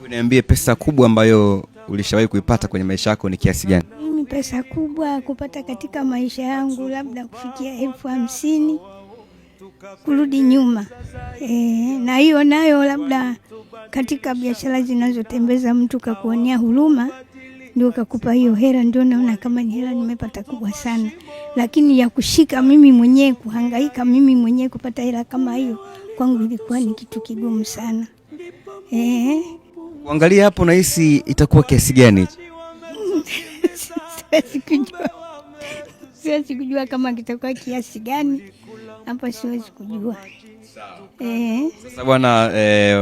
Uniambie pesa kubwa ambayo ulishawahi kuipata kwenye maisha yako ni kiasi gani? Mimi pesa kubwa kupata katika maisha yangu labda kufikia 50,000 kurudi nyuma. Na hiyo nayo labda katika biashara zinazotembeza mtu kakuonea huruma ndio kakupa hiyo hela, ndio naona kama ni hela nimepata kubwa sana. Lakini ya kushika mimi mwenyewe, kuhangaika mimi mwenyewe kupata hela kama hiyo kwangu ilikuwa ni kitu kigumu sana. Kuangalia hapo nahisi itakuwa kiasi gani? Siwezi kujua kama kitakuwa kiasi gani. Hapa siwezi kujua. Sasa bwana,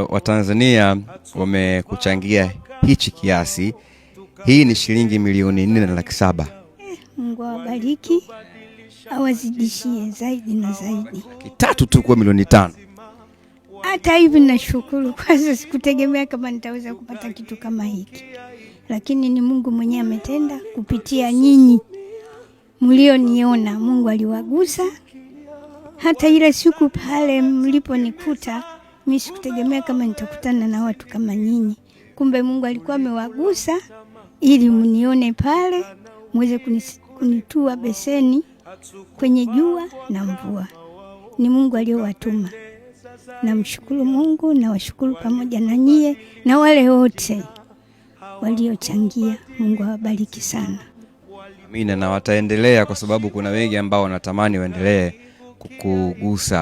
Watanzania wamekuchangia hichi kiasi. Hii ni shilingi milioni 4,700,000. Mungu awabariki, awazidishie zaidi na zaidi. Kitatu tu kwa milioni 5. Hata hivi nashukuru, kwanza sikutegemea kama nitaweza kupata kitu kama hiki. Lakini ni Mungu mwenyewe ametenda kupitia nyinyi mlioniona. Mungu aliwagusa. Hata ile siku pale mliponikuta, mimi sikutegemea kama nitakutana na watu kama nyinyi. Kumbe Mungu alikuwa amewagusa ili mnione pale, muweze kunitua beseni kwenye jua na mvua. Ni Mungu aliyowatuma. Namshukuru Mungu na washukuru pamoja na nyie na wale wote waliochangia. Mungu awabariki sana. Amina, na wataendelea kwa sababu kuna wengi ambao wanatamani waendelee kukugusa.